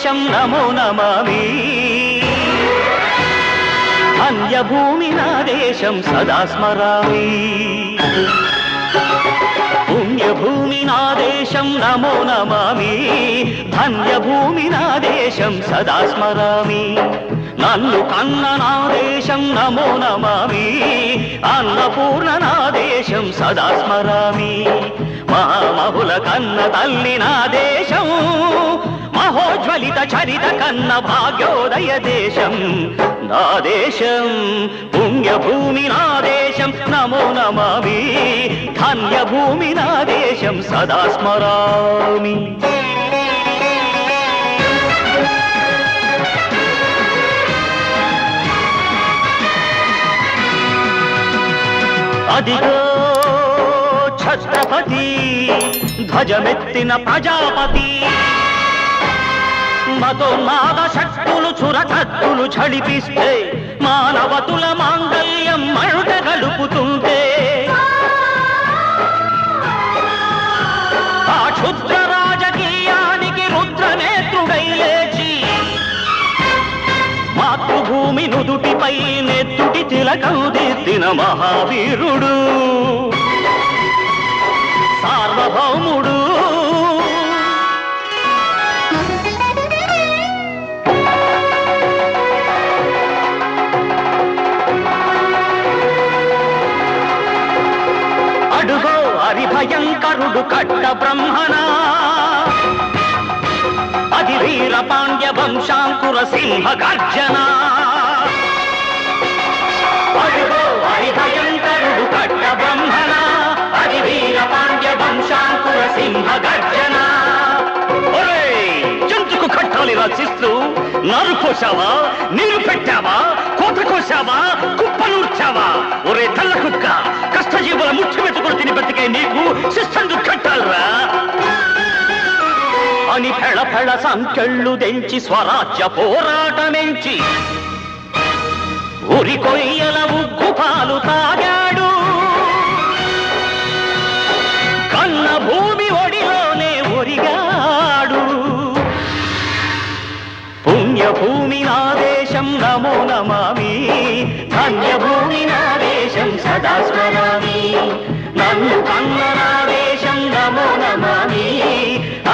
దేశం నమో నమామి ధన్యభూమి నా దేశం సదా స్మరామి పుణ్యభూమి నా దేశం నమో నమామి ధన్యభూమి నా దేశం సదా స్మరామి నన్ను కన్న నా దేశం నమో నమామి అన్నపూర్ణ నా దేశం సదా స్మరామి మహామహుల కన్న తల్లి నా దేశం మహోజ్వలిత చరిత కన్న భాగ్యోదయ దేశం నా దేశం పుణ్యభూమి నా దేశం నమో నమామి ధన్యభూమి నా దేశం సదా స్మరామి అదిగో ఛత్రపతి ధ్వజమెత్తిన ప్రజాపతి మతోన్మాద శక్తులు చురకత్తులు ఝడిపిస్తే మానవతుల మాంగల్యం మంట గలుపుతుంటే ఆ క్షుద్ర రాజకీయానికి రుద్రనేత్రుడై లేచి మాతృభూమి నుదుటిపై నెత్తుటి తిలకం దిద్దిన మహావీరుడు సార్వభౌముడు అడుగో హరిభయంకరుడు కట్ట బ్రహ్మణ అది వీర పాండ్య వంశాంకుర సింహ గర్జన అడుగో హరిభయంకరుడు కట్ట బ్రహ్మణ అది వీర పాండ్య వంశాంకుర సింహ గర్జన జంతుకు కట్టాలి రచిస్తూ నారు కోసావా నీరు పెట్టావా కోత కోసావా కుప్పనూర్చావా ఒరే తల్ల కుక్క కష్టజీవుల ముఖ్య వెతుకులు తిని బతికే నీకు శిస్తందుకు కట్టాలరా అని ఫెళ ఫెళ సంకెళ్ళు దెంచి స్వరాజ్య పోరాటమెంచి ఉరి కొయ్యల ఉగ్గు పాలు తాగాడు కన్న భూమి ఒడిలోనే ఒరిగాడు పుణ్యభూమి నా దేశం నమో నమామి ధన్యభూమి నా దేశం సదా స్మరామి నన్ను కన్న నా దేశం నమో నమామి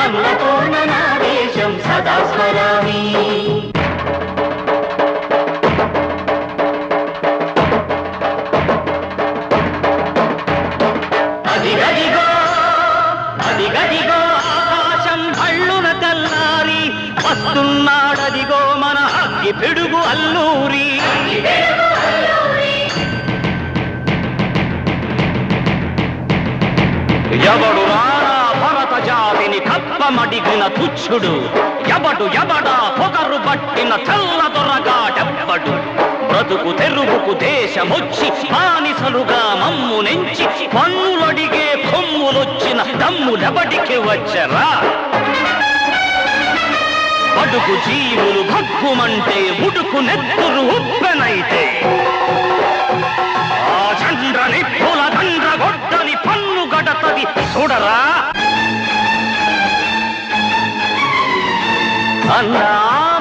అన్నపూర్ణ నా దేశం సదా స్మరామి అదిగదిగో అదిగదిగో ఆకాశం హళ్ళున తెల్లారి వస్తున్నాడదిగో మన అగ్గి పిడుగు అల్లూరి ఎవడు రారా భరత జాతిని కప్పమడిగిన తుచ్చుడు ఎవడా పొగరు పట్టిన చల్లదొరగాడెవ్వడు బ్రతుకు తెరువుకు దేశమొచ్చి బానిసలుగా మమ్ము నెంచి పన్నులడిగే కొమ్ములొచ్చిన దమ్ములెవడికి వచ్చరా అడుగు జీవులు భగ్గుమంటే ఉడుకు నెత్తురు ఉప్పెనైతే ఆ చంద్రని పూల దండ్ర గొడ్డని పన్ను గడతది చూడరా అన్నా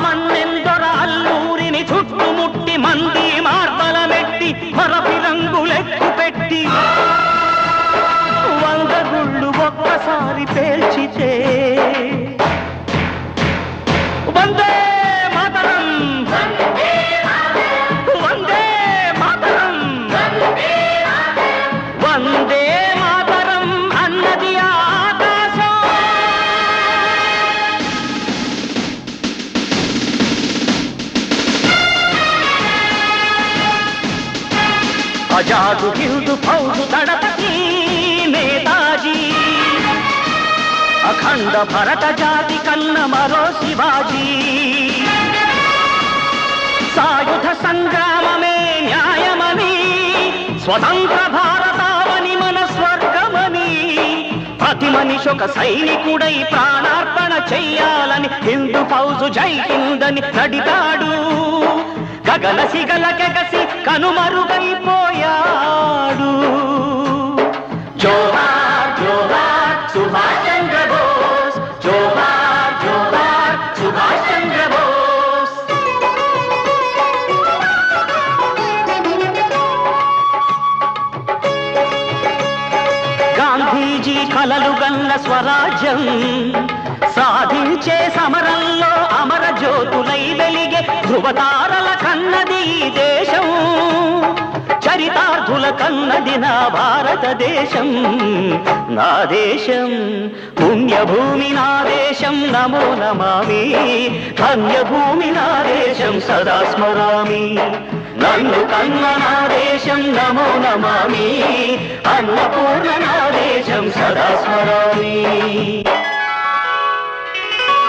మన్నెందొర అల్లూరిని చుట్టుముట్టి మంది మార్బలమెట్టి మరపి రంగులెక్కు పెట్టి 100 గుళ్ళు ఒక్కసారి పేల్చితే వందే మాతరం వందే మాతరం వందే మాతరం అన్నది ఆకాశం ఆజాదు హిందూ ఫౌజు దళపతి నేతాజీ అఖండ భరత జాతి కన్న మరో శివాజీ సాయుధ సంగ్రామమే న్యాయమని స్వతంత్ర భారతావని మన స్వర్గమని ప్రతి మనిషి ఒక సైనికుడై ప్రాణార్పణ చెయ్యాలని హిందూ ఫౌజు జై హిందని నడిగాడు గగన సిగల కెగసి కనుమరుగైపోయాడు జోహార్ జోహార్ సుభాష్ చంద్ర బోస్ జోహార్ జోహార్ సుభాష్ కలలుగన్న స్వరాజ్యం సాధించే సమరంలో అమర జ్యోతులై వెలిగే ధృవతారల కన్నది ఈ దేశం, చరితార్థుల కన్నది నా భారతదేశం. నా దేశం పుణ్యభూమి నా దేశం నమో నమామి, ధన్యభూమి నా దేశం సదా స్మరామి. నన్ను కన్న నా దేశం నమో నమామి, అన్నపూర్ణ నా దేశం సదా స్మరామి.